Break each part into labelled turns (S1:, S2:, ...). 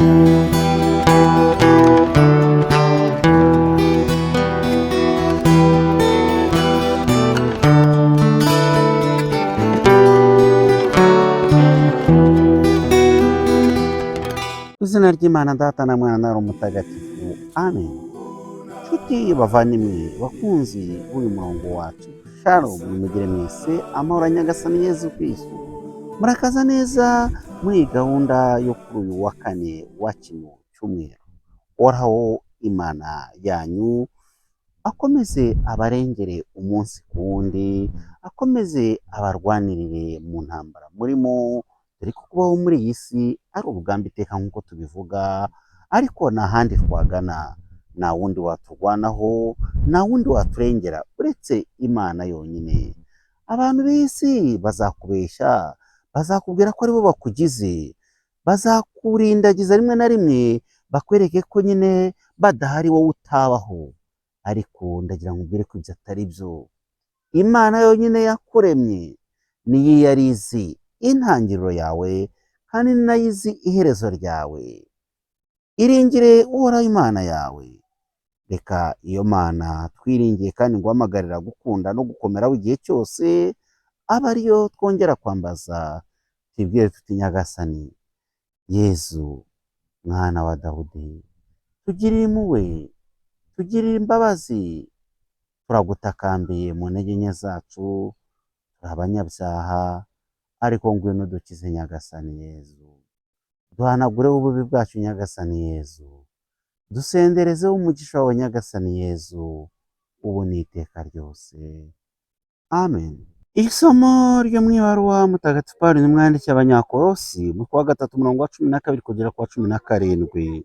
S1: Izina ry'Imana Data na Mwana na Roho Mutagatifu. Amen. Nshuti bavandimwe bakunzi b'uyu murongo wacu, Shalom, nimugire mwese amahoro ya Nyagasani Yezu Kristo. Murakaza neza muri gahunda yo kuri uyu wa kane wa kino cyumweru. Uhoraho Imana yanyu akomeze abarengere umunsi ku wundi, akomeze abarwanirire mu ntambara murimo, dore ko kubaho muri iyi si ari urugamba iteka nk'uko tubivuga, ariko nta handi twagana, nta wundi waturwanaho, nta wundi waturengera uretse Imana yonyine. Abantu b'isi bazakubeshya, bazakubwira ko aribo bakugize, bazakurindagiza rimwe na rimwe bakwereke ko nyine badahari wowe utabaho, ariko ndagira ngo ubwire ko ibyo atari byo. Imana yonyine yakuremye niyo yari izi intangiriro yawe, kandi ni nayo izi iherezo ryawe. Iringire Uhoraho Imana yawe. Reka iyo Mana twiringiye kandi nguhamagarira gukunda no gukomeraho igihe cyose, aba ariyo twongera kwambaza, twibwire tuti: Nyagasani Yezu, Mwana wa Dawudi, tugirire impuhwe, tugirire imbabazi, turagutakambiye mu ntege nke zacu, turi abanyabyaha, ariko ngwino dukize Nyagasani Yezu. Duhanagureho ububi bwacu Nyagasani Yezu, dusenderezeho umugisha wawe Nyagasani Yezu, ubu n'iteka ryose. Amen. Isomo ryo mu ibaruwa Mutagatifu Pawulo n'umwandikiye Abanyakolosi, umutwe wa 3 umurongo wa 12 kugera ku wa 17.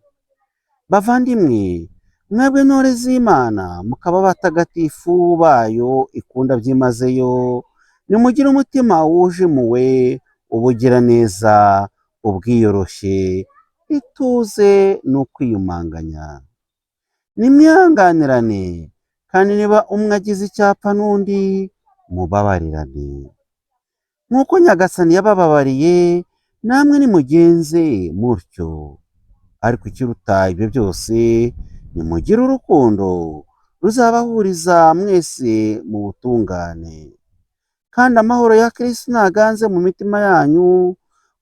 S1: Bavandimwe, mwebwe ntore z'Imana, mukaba abatagatifu bayo ikunda byimazeyo, nimugire umutima wuje impuhwe, ubugiraneza, ubwiyoroshye, ituze n'ukwiyumanganya. Nimwihanganirane, kandi niba umwe agize icyapfa n'undi, mubabarirane. Nk'uko Nyagasani yabababariye, namwe nimugenze mutyo. Ariko ikiruta ibyo byose, nimugire urukundo ruzabahuriza mwese mu butungane. Kandi amahoro ya Kristo naganze mu mitima yanyu,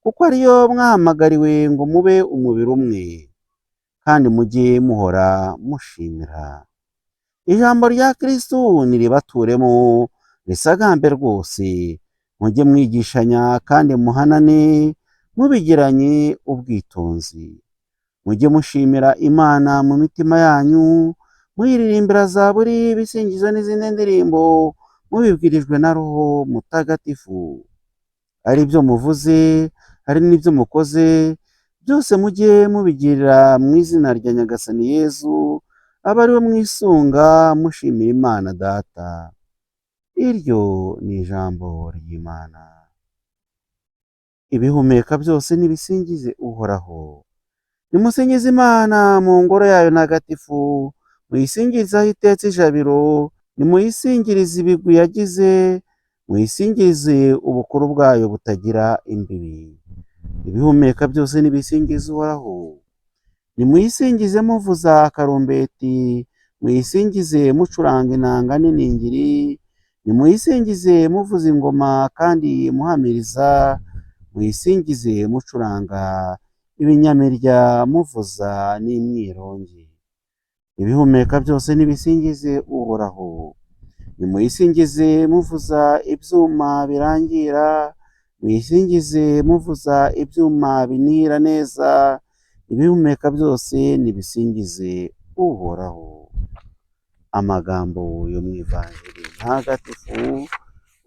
S1: kuko ariyo mwahamagariwe ngo mube umubiri umwe, kandi mujye muhora mushimira. Ijambo rya Kristo niribaturemo, risagambe rwose. Mujye mwigishanya kandi muhanane, mubigiranye ubwitonzi. Mujye mushimira Imana mu mitima yanyu, muyiririmbira zaburi, ibisingizo n'izindi ndirimbo, mubibwirijwe na Roho Mutagatifu. Ari byo muvuze, hari n'ibyo mukoze, byose mujye mubigirira mu izina rya Nyagasani Yezu, aba ariwe mwisunga mushimira Imana Data. Iryo ni ijambo ry'Imana. Ibihumeka byose nibisingize Uhoraho. Nimusingize Imana mu ngoro yayo ntagatifu, muyisingirize aho itetse ijabiro, nimuyisingirize ibigwi yagize, muyisingirize ubukuru bwayo butagira imbibi. Ibihumeka byose nibisingize Uhoraho. Nimuyisingize muvuza akarumbeti, muyisingize mucuranga inanga n'iningiri, nimuyisingize muvuza ingoma kandi muhamiriza, muyisingize mucuranga ibinyamirya muvuza n'imyirongi. Ibihumeka byose nibisingize Uhoraho. Nimuyisingize muvuza ibyuma birangira, muyisingize muvuza ibyuma binira neza. Ibihumeka byose nibisingize Uhoraho. Amagambo yo mu Ivanjili ntagatifu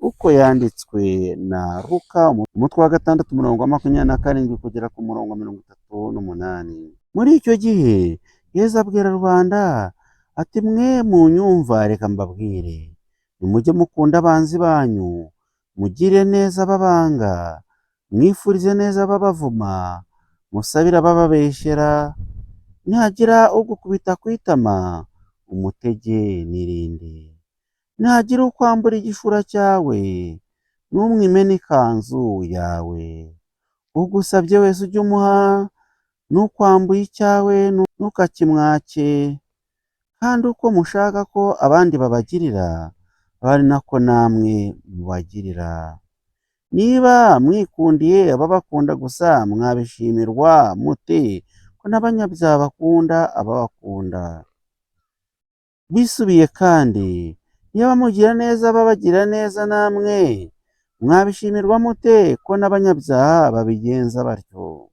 S1: uko yanditswe na Luka, umutwe wa 6 umurongo wa 27 kugera ku murongo wa 38. Muri icyo gihe Yezu abwira rubanda ati: mwe munyumva, reka mbabwire, nimujye mukunda abanzi banyu, mugire neza ababanga, mwifurize neza ababavuma, musabire abababeshyera, nihagira ugukubita ku itama, umutege n'irindi. Nihagira ukwambura igishura cyawe, ntumwime n'ikanzu yawe. Ugusabye wese ujye umuha, n'ukwambuye icyawe ntukakimwake, kandi uko mushaka ko abandi babagirira, aba ari nako namwe mubagirira. Niba mwikundiye ababakunda gusa, mwabishimirwa mute ko n'abanyabyaha bakunda ababakunda? Bisubiye kandi, niba mugira neza babagira neza, namwe mwabishimirwa mute ko n'abanyabyaha babigenza batyo?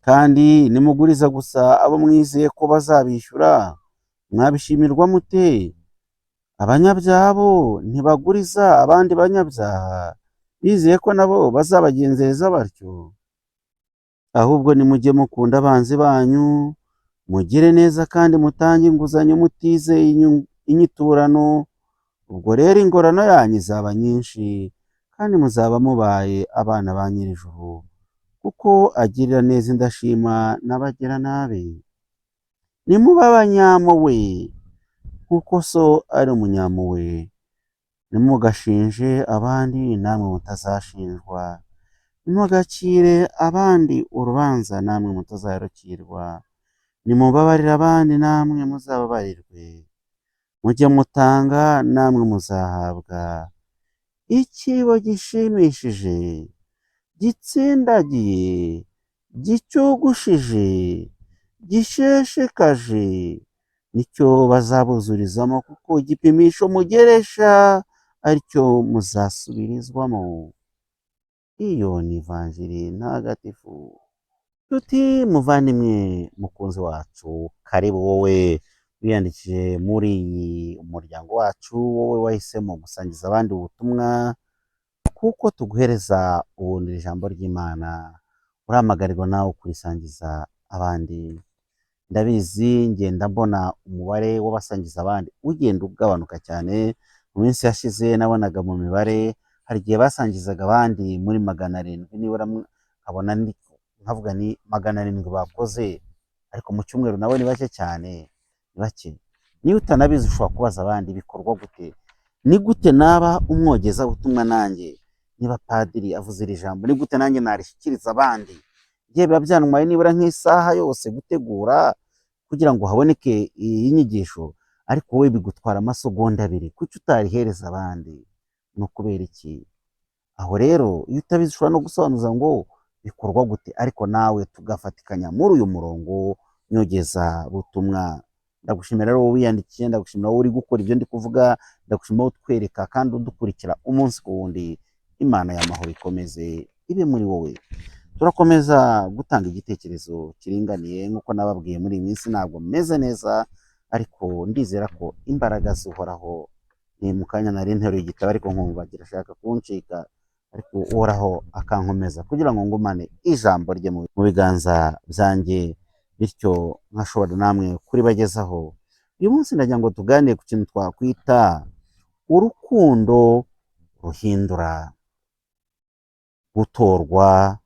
S1: Kandi nimuguriza gusa abo mwizeye ko bazabishyura, mwabishimirwa mute? Abanyabyaha bo ntibaguriza abandi banyabyaha, bizeye ko nabo bazabagenzereza batyo? Ahubwo nimujye mukunda abanzi banyu, mugire neza kandi mutange inguzanyo mutizeye inyiturano. Ubwo rero ingorano yanyu izaba nyinshi, kandi muzaba mubaye abana ba nyir'ijuru, kuko agirira neza indashima n'abagira nabi. Nimube abanyampuhwe kuko so ari umunyampuhwe. Ntimugashinje abandi, namwe mutazashinjwa. Ntimugacire abandi urubanza, namwe mutazarukirwa. Nimubabarire abandi, namwe muzababarirwe. Mujye mutanga, namwe muzahabwa. Ikibo gishimishije, gitsindagiye, gicyugushije, gisheshekaje, nicyo bazabuzurizamo, kuko igipimisho mugeresha aricyo muzasubirizwamo. Iyo ni ivanjiri ntagatifu. Tuti muvandimwe mukunzi wacu, karibu wowe wiyandikije muri iyi umuryango wacu, wowe wahisemo gusangiza abandi ubutumwa, kuko tuguhereza ubundi ijambo ry'Imana, uramagarirwa nawe kurisangiza abandi. Ndabizi ngenda mbona umubare w'abasangiza abandi ugenda ugabanuka cyane. Mu minsi yashize nabonaga mu mibare hari igihe basangizaga abandi muri 700, nibura nkabona nkavuga ni 700 bakoze, ariko mu cyumweru nabo ni bake cyane, ni bake. Niba utanabizi ushobora kubaza abandi bikorwa gute. Ni gute naba umwogeza ubutumwa nanjye? Niba padiri avuze iri jambo, ni gute nanjye narishyikiriza abandi? Igihe biba byantwaye nibura nk'isaha yose gutegura kugira ngo haboneke iyi nyigisho, ariko wowe bigutwara amasegonda 2. Kuki utarihereza abandi? Ni ukubera iki? Aho rero iyo utabizi ushobora no gusobanuza ngo bikorwa gute, ariko nawe tugafatikanya muri uyu murongo nyogeza butumwa. Ndagushimira rero wowe wiyandikiye, ndagushimira wowe uri gukora ibyo ndi kuvuga, ndagushimira wowe utwereka kandi udukurikira umunsi ku wundi. Imana y'amahoro ikomeze ibe muri wowe. Turakomeza gutanga igitekerezo kiringaniye, nk'uko nababwiye muri iyi minsi ntabwo meze neza, ariko ndizera ko imbaraga zihoraho. Ni mu kanya nari nteruye igitabo ariko nkumva kirashaka kuncika, ariko uhoraho akankomeza kugira ngo ngumane ijambo rye mu biganza byanjye, bityo nkashobora namwe kuribagezaho. Uyu munsi ndagira ngo tuganire ku kintu twakwita urukundo ruhindura. Gutorwa,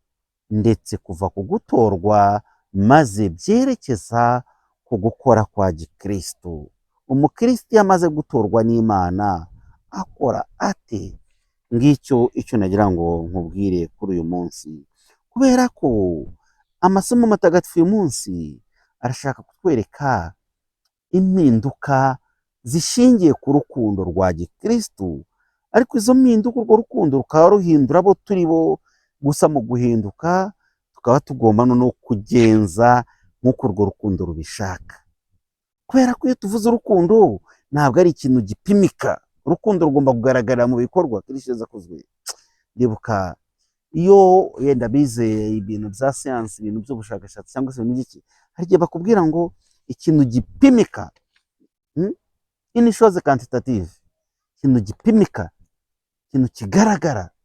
S1: ndetse kuva ku gutorwa maze byerekeza ku gukora kwa gikristo. Umukristo iyo amaze gutorwa n'Imana akora ate? Ngicyo icyo nagira ngo nkubwire kuri uyu munsi, kubera ko amasomo matagatifu uyu munsi arashaka kutwereka impinduka zishingiye ku rukundo rwa gikristo, ariko izo mpinduka urwo rukundo rukaba ruhindura abo turi bo. Gusa mu guhinduka tukaba tugomba no kugenza nk'uko urwo rukundo rubishaka, kubera ko iyo tuvuze urukundo ntabwo ari ikintu gipimika. Urukundo rugomba kugaragara mu bikorwa Kristo yakozwe. Ndibuka iyo yenda bizeye ibintu bya siyansi, ibintu by'ubushakashatsi cyangwa se ibintu by'iki, hari igihe bakubwira ngo ikintu gipimika, ini chose quantitative, ikintu gipimika, ikintu kigaragara.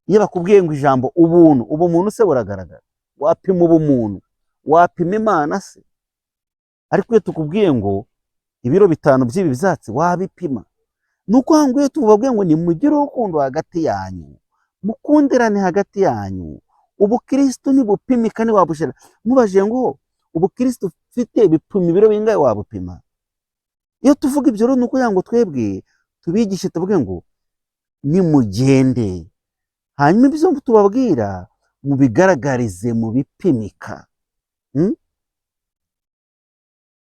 S1: Iyo bakubwiye ngo ijambo ubuntu, ubumuntu se buragaragara? Wapima ubumuntu? Wapima Imana se? Ariko iyo tukubwiye ngo ibiro 5 by'ibi byatsi, wabipima? Ni ukuvuga ngo iyo tubabwiye ngo nimugire urukundo hagati yanyu, mukundirane hagati yanyu, ubukristo ntibupimika, ntiwabushira. Mubajije ngo ubukristo ufite bipima ibiro bingahe, wabupima? Iyo tuvuga ibyo rero ni ukugira ngo twebwe tubigishe, tuvuge ngo nimugende, hanyuma ibyo tubabwira mubigaragarize mu bipimika.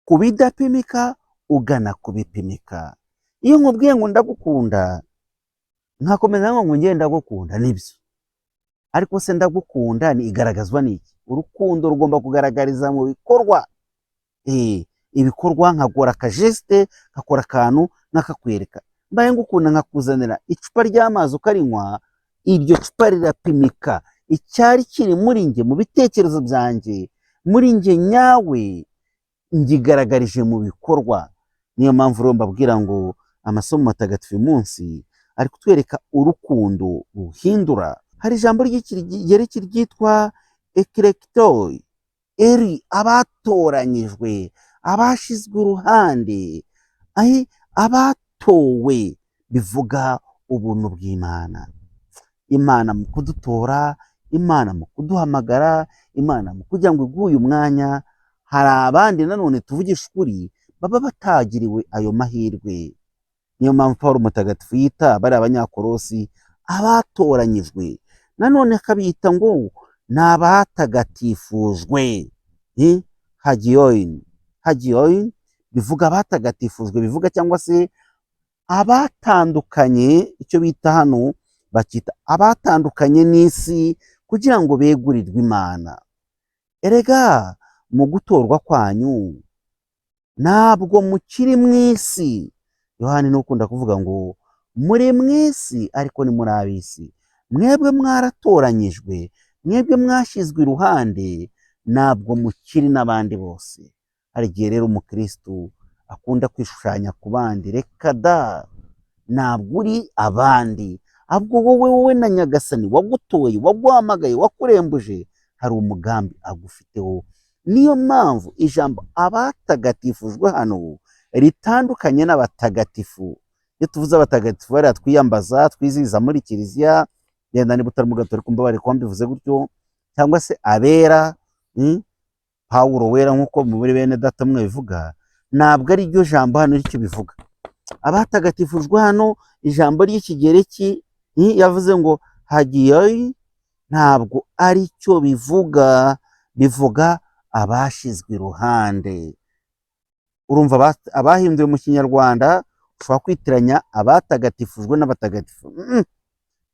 S1: ku bidapimika ugana ku bipimika. Iyo nkubwiye ngo ndagukunda nkakomeza ngo ngende ndagukunda nibyo, ariko se ndagukunda ni igaragazwa n'iki? Urukundo rugomba kugaragariza mu bikorwa. Ibikorwa nkakora akajeste, nkakora akantu nkakakwereka. Mbaye ngukunda nkakuzanira icupa ry'amazi ukarinywa, iryo cupa rirapimika. Icyari kiri muri njye, mu bitekerezo byanjye, muri njye nyawe, ngigaragarije mu bikorwa. Niyo mpamvu rero mbabwira ngo amasomo matagatifu uyu munsi ari kutwereka urukundo ruhindura. Hari ijambo ry'Ikigereki ryitwa eklekitoi, abatoranyijwe, abashizwe uruhande, abatowe, bivuga ubuntu bw'Imana. Imana mu kudutora, Imana mu kuduhamagara, Imana mu kugira ngo iguhe uyu mwanya. Hari abandi nanone tuvugisha ukuri baba batagiriwe ayo mahirwe. Niyo mpamvu Pawulo mutagatifu yita bari abanyakorosi abatoranyijwe, nanone akabita ngo ni abatagatifujwe. Hagiyoin bivuga abatagatifujwe, bivuga cyangwa se abatandukanye. Icyo bita hano bakita abatandukanye n'isi kugira ngo begurirwe Imana. Erega mu gutorwa kwanyu ntabwo mukiri mu isi. Yohani ni ukunda kuvuga ngo muri mu isi ariko ni muri ab'isi. Mwebwe mwaratoranyijwe, mwebwe mwashyizwe iruhande, ntabwo mukiri n'abandi bose. Hari igihe rero umukristo akunda kwishushanya ku bandi. Reka da, ntabwo uri abandi, ahubwo wowe na Nyagasani wagutoye, waguhamagaye, wakurembuje, hari umugambi agufiteho. Niyo mpamvu ijambo abatagatifujwe hano ritandukanye n'abatagatifu. Iyo tuvuze abatagatifu bariya twiyambaza, twizihiza muri kiliziya, yenda niba utari umugatolika mbabare kuba mbivuze gutyo, cyangwa se abera, Pawulo wera nk'uko muri bene data mwe bivuga, ntabwo ari ryo jambo hano ricyo bivuga. Abatagatifujwe hano ijambo ry'Ikigereki yavuze ngo hagiyoyi, ntabwo ari cyo bivuga. Bivuga abashizwe iruhande. Urumva abahinduwe mu Kinyarwanda ushobora kwitiranya abatagatifujwe n'abatagatifu.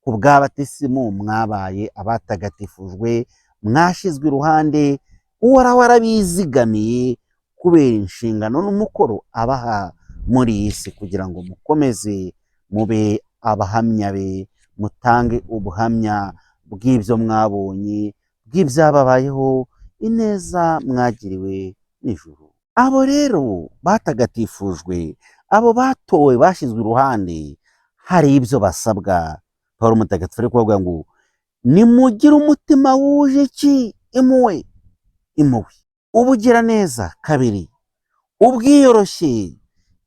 S1: Ku bw'abatisimu mwabaye abatagatifujwe, mwashizwe iruhande, uhoraho arabizigamiye kubera inshingano n'umukoro abaha muri iyi si, kugira ngo mukomeze mube abahamya be, mutange ubuhamya bw'ibyo mwabonye, bw'ibyababayeho, ineza mwagiriwe n'ijuru. Abo rero batagatifujwe, abo batowe, bashyizwe iruhande, hari ibyo basabwa. Pawulo mutagatifu ari kuvuga ngo nimugire umutima wuje iki? Impuhwe, ubugiraneza, kabiri, ubwiyoroshye,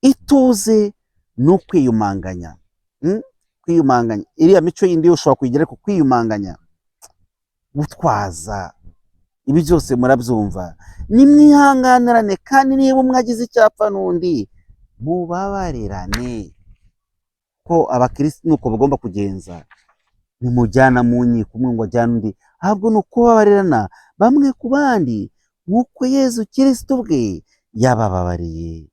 S1: ituze no kwiyumanganya. Kwiyumanganya, iriya mico yindi yo ushobora kuyigira ku kwiyumanganya, gutwaza, ibi byose murabyumva. Nimwihanganirane, kandi niba umwe agize icyapfa n'undi mubabarirane, ko abakirisitu nuko bagomba kugenza. Nimujyana mu nkiko umwe ngo ajyane undi, ahubwo ni ukubabarirana bamwe ku bandi, nk'uko Yezu Kirisitu ubwe yabababariye.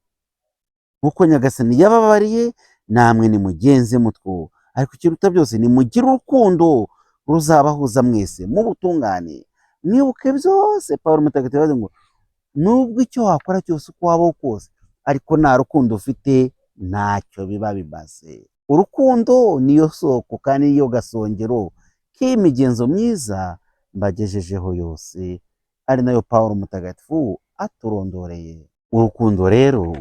S1: Nk'uko Nyagasani yabababariye, namwe nimugenze mutwo. Ariko ikiruta byose nimugire urukundo ruzabahuza mwese mu butungane. Mwibuke byose, Pawulo mutagatifu yavuze ngo nubwo icyo wakora cyose uko wabaho kose, ariko nta rukundo ufite ntacyo biba bimaze. Urukundo niyo soko kandi niyo gasongero k'imigenzo myiza mbagejejeho yose, ari nayo Pawulo mutagatifu aturondoreye. Urukundo rero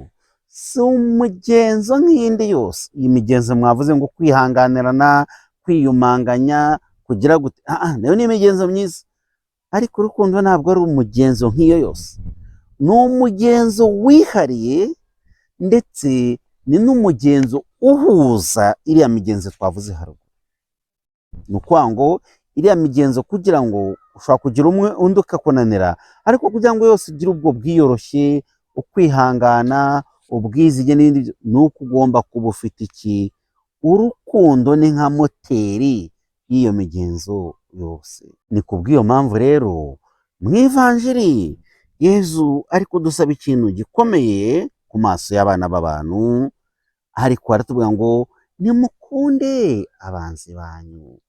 S1: si umugenzo nk'iyindi yose. Iyi migenzo mwavuze ngo kwihanganirana, kwiyumanganya, kugira gute, nayo ni imigenzo myiza, ariko urukundo ntabwo ari umugenzo nk'iyo yose. Ni umugenzo wihariye, ndetse ni n'umugenzo uhuza iriya migenzo twavuze haruguru. Ni ukuvuga ngo iriya migenzo kugira ngo ushobora kugira umwe undi ukakunanira, ariko kugira ngo yose ugire ubwo bwiyoroshye, ukwihangana, ubwizige n'ibindi, ni uko ugomba kuba ufite iki? Urukundo ni nka moteri y'iyo migenzo yose. Ni kubw'iyo mpamvu rero mu ivanjiri Yezu ari kudusaba ikintu gikomeye ku maso y'abana b'abantu, ariko aratubwira ngo nimukunde abanzi banyu.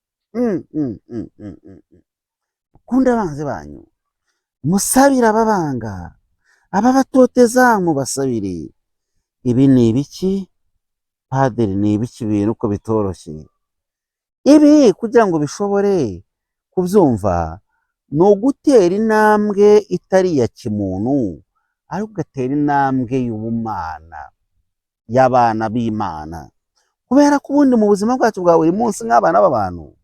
S1: Mukunde abanzi banyu, musabire ababanga, ababatoteza mubasabire. Ibi ni ibiki padiri? Ni ibiki bintu ko bitoroshye? Ibi kugira ngo bishobore kubyumva ni ugutera intambwe itari iya kimuntu, ariko ugatera intambwe y'ubumana, y'abana b'Imana. Kubera ko ubundi mu buzima bwacu bwa buri munsi nk'abana b'abantu,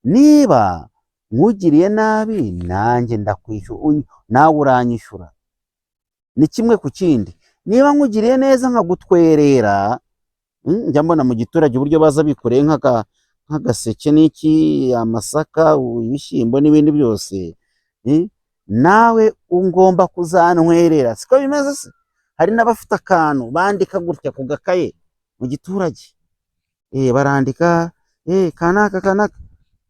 S1: niba nkugiriye nabi nanjye ndakwishyura, nawe uranyishyura. Ni kimwe ku kindi. Niba nkugiriye neza nkagutwerera, njya mbona mu giturage uburyo baza bikoreye nk'agaseke n'iki, amasaka, ibishyimbo n'ibindi byose, nawe ungomba kuzantwerera. Siko bimeze se? Hari n'abafite akantu bandika gutya ku gakaye mu giturage, barandika kanaka kanaka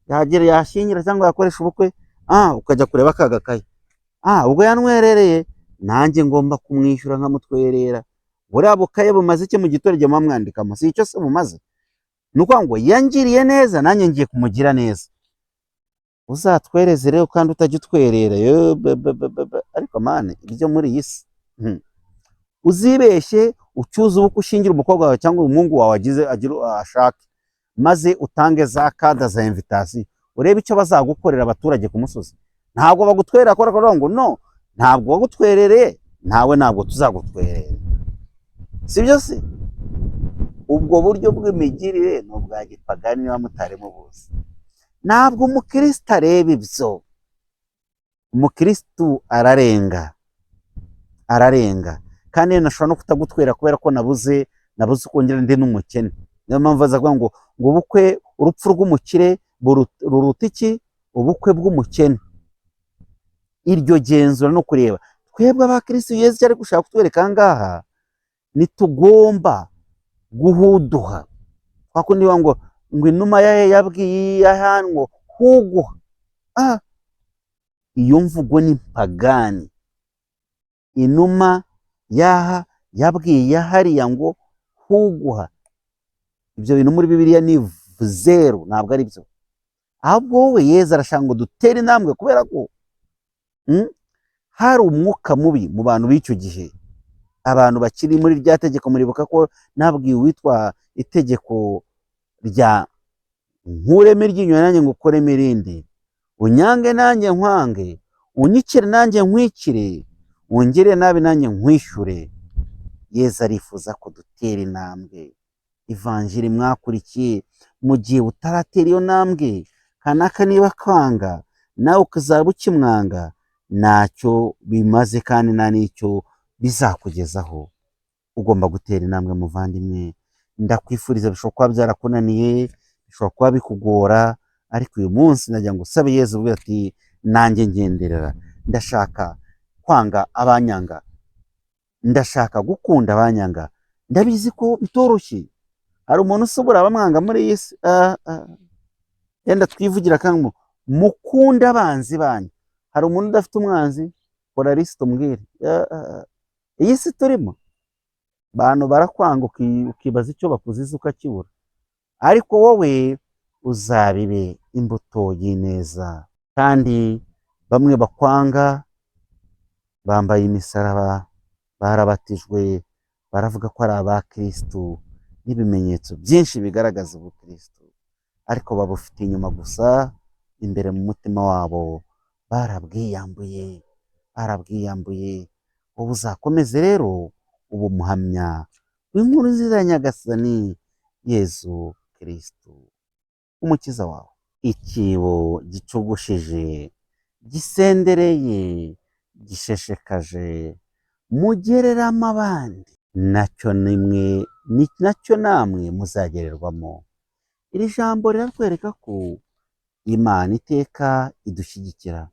S1: yagera yashyingira cyangwa yakoresha ubukwe, ukajya kureba aka gakaye, ubwo yantwerereye nanjye ngomba kumwishyura nkamutwerera. Buriya bukaye bumaze iki mu giturage muba mwandikamo? Si icyo se bumaze? Ni ukuvuga ngo yangiriye neza nanjye ngiye kumugira neza. Uzatwereze rero kandi utajya utwerera. Ariko mane, ibyo muri iyi si, uzibeshye ucyuze ubukwe ushingira umukobwa wawe cyangwa umuhungu wawe ashake, maze utange za kada za invitasiyo, urebe icyo bazagukorera abaturage ku musozi. Ntabwo bagutwerera kubera ngo no, ntabwo wagutwerereye, nawe ntabwo tuzagutwerera. Sibyo se? Ubwo buryo bw'imigirire ni ubwa gipagani niba mutari mubuzi. Ntabwo umukristo areba ibyo. Umukristo ararenga kandi nashobora no kutagutwera kubera ko nabuze ukongera ndi n'umukene. Niyo mpamvu bazavuga ngo ubukwe, urupfu rw'umukire ruruta iki? Ubukwe bw'umukene. Iryo genzura no kureba twebwe abakristo Yesu cyari gushaka kutwereka ngaha, nitugomba guhuduha. Kwa kundi ngo inuma yabwiye ahantu huguha. Iyo mvugo ni pagani. Inuma yabwiye hariya ngo huguha. Ibyo bintu muri Bibiliya ni zeru, ntabwo ari byo. Ahubwo wowe Yesu arashaka ngo dutere intambwe, kubera ko hari umwuka mubi mu bantu b'icyo gihe. Abantu bakiri muri rya tegeko, muribuka ko nabwiye uwitwa itegeko rya nkureme iryinyo nanjye ngo ukoreme irindi, unyange nanjye nkwange, unyikire nanjye nkwikire, ungire nabi nanjye nkwishyure. Yesu arifuza ko dutera intambwe. Ivanjiri mwakurikiye, mu gihe utaratera iyo ntambwe, kanaka niba kwanga nawe ukazaba ukimwanga, ntacyo bimaze kandi nta n'icyo bizakugezaho. Ugomba gutera intambwe muvandimwe. Ndakwifuriza, bishobora kuba byarakunaniye, bishobora kuba bikugora, ariko uyu munsi nagira ngo usabe Yesu uvuga ati nanjye ngenderera. Ndashaka kwanga abanyanga, ndashaka gukunda abanyanga. Ndabizi ko bitoroshye. Hari umuntu usubura abamwanga muri iyi si. Yenda twivugira kandi mukunde abanzi banyu. Hari umuntu udafite umwanzi? Kora lisite umbwire. Iyi si turimo, abantu barakwanga ukibaza icyo bakuziza ukakibura, ariko wowe uzabibe imbuto y'ineza. Kandi bamwe bakwanga bambaye imisaraba, barabatijwe, baravuga ko ari abakristo n'ibimenyetso byinshi bigaragaza ubukristo, ariko babufite inyuma gusa, imbere mu mutima wabo barabwiyambuye. Wowe uzakomeze rero ubu muhamya w'inkuru nziza ya Nyagasani Yezu Kristo, umukiza wawe. Ikibo gicogoshije, gisendereye, gisheshekaje, mugereramo abandi, nacyo namwe muzagererwamo. Iri jambo riratwereka ko Imana iteka idushyigikira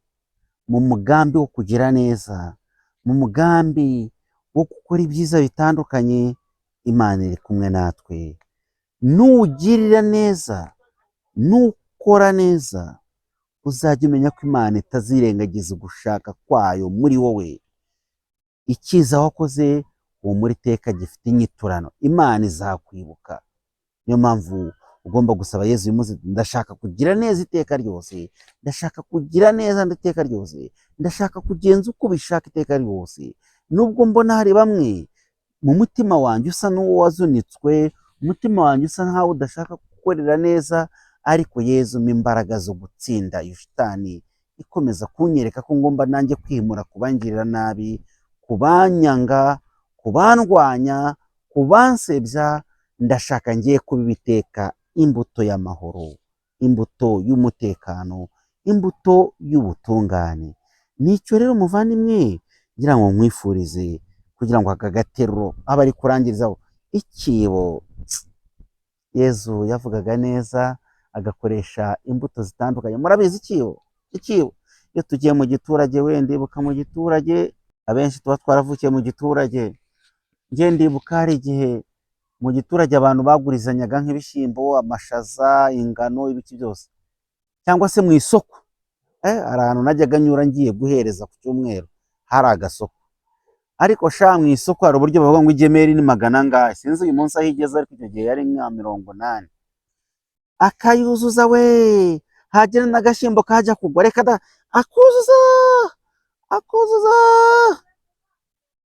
S1: mu mugambi wo kugira neza, mu mugambi wo gukora ibyiza bitandukanye. Imana iri kumwe natwe. Nugirira neza, nukora neza, uzajya umenya ko Imana itazirengagiza ugushaka kwayo muri wowe. icyiza wakoze humura iteka gifite inyiturano, Imana izakwibuka. Niyo mpamvu ugomba gusaba Yezu uyu munsi, ndashaka kugira neza iteka ryose, ndashaka kugira neza iteka ryose, ndashaka kugenza uko ubishaka iteka ryose. Nubwo mbona hari bamwe mu mutima wanjye usa n'uwo wazunitswe, umutima wanjye usa nkaho udashaka gukorera neza, ariko Yezu mpa imbaraga zo gutsinda iyo shitani ikomeza kunyereka ko ngomba nanjye kwimura kubangirira nabi, kubanyanga, kubandwanya, kubansebya. Ndashaka ngiye kubiba iteka imbuto y'amahoro, imbuto y'umutekano, imbuto y'ubutungane. Nicyo rero muvandimwe ngira ngo nkwifurize, kugira ngo aka gateruro abe ari kurangirizaho ikibo. Yezu yavugaga neza, agakoresha imbuto zitandukanye. Murabizi ikibo, iyo tugiye mu giturage, wenda ndibuka mu giturage, abenshi tuba twaravukiye mu giturage. Njye ndibuka hari igihe mu giturage abantu bagurizanyaga nk'ibishyimbo, amashaza, ingano, ibiki byose, cyangwa se mu isoko. Hari ahantu najyaga nyura ngiye guhereza ku cyumweru, hari agasoko. Ariko mu isoko hari uburyo bavuga ngo igemeri ni 200, sinzi uyu munsi aho igeze, ariko icyo gihe yari nka 80. Akayuzuza we, hagera n'agashyimbo kajya kugwa, reka da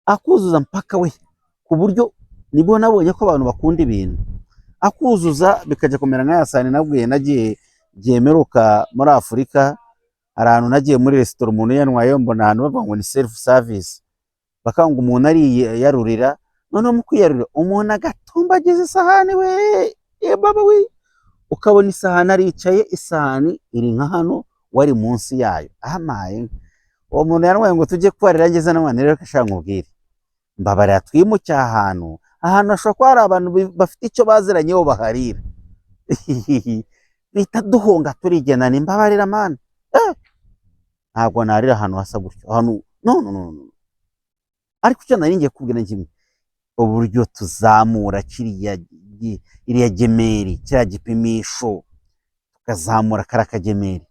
S1: akuzuza mpaka we, ku buryo nibwo nabonye ko abantu bakunda ibintu, akuzuza bikajya kumera nka yasani. Nabwiye nagiye byemeruka muri Afurika, hari ahantu nagiye muri resitora, umuntu yanwaye, mbona ahantu bavuga ngo ni self service, bakanga umuntu ari yarurira, noneho mu kwiyarurira umuntu agatumbagiza isahani we, baba we, ukabona isahani aricaye, isahani iri nka hano, wari munsi yayo ahamaye. Uwo muntu yanwaye ngo tujye kwarira, ngeze n'abana rero kashaka nkubwire, mbabarira twimuke ahantu hashobora kuba hari abantu bafite icyo baziranyeho baharira. Bita duhonga turigenana, imbabarira mana, ntabwo narira ahantu hasa gutyo, ahantu no. Ariko icyo nari ngiye kubwira kimwe, uburyo tuzamura iriya gemeri, kiriya gipimisho, tukazamura kariya kagemeri,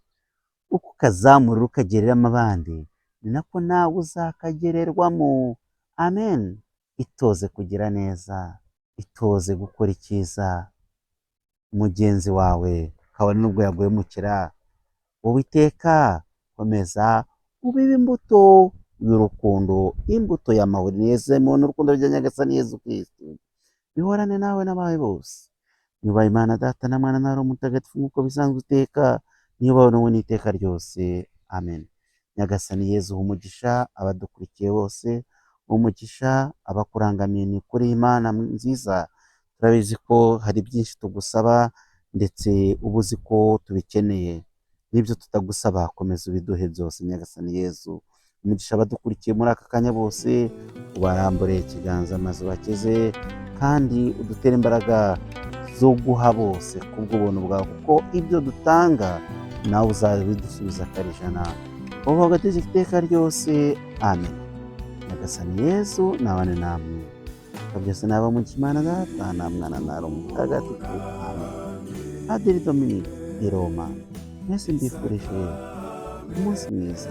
S1: uko ukazamura ukagereramo abandi, ni nako nawe uzakagererwamo. Amen. Itoze kugira neza, itoze gukora icyiza mugenzi wawe, kabone n'ubwo yaguhemukira. Wowe iteka komeza ubibe imbuto y'urukundo, imbuto y'amahoro, nezemo n'urukundo rwa Nyagasani Yezu Kristo bihorane nawe n'abawe bose. Nyubaha Imana Data na Mwana na Roho Mutagatifu, nk'uko bisanzwe iteka, nyubaha n'ubu n'iteka ryose. Amen. Nyagasani Yezu umugisha abadukurikiye bose, umugisha abakurangamiye. Ni kuri Imana nziza, turabizi ko hari byinshi tugusaba, ndetse uba uzi ko tubikeneye. N'ibyo tutagusaba komeza ubiduhe byose. Nyagasani Yezu umugisha abadukurikiye muri aka kanya bose, ubarambure ikiganza maze bakize, kandi udutere imbaraga zo guha bose kubw'ubuntu bwawe, kuko ibyo dutanga nawe uzabidusubiza akarijana. wowe hagati iteka ryose. Amen. Nyagasani Yezu nabane namwe, byose naba mu Imana Data na Mwana na Roho Mutagatifu. Amen. Padiri Dominique di Roma, mwese mbifurije umunsi mwiza.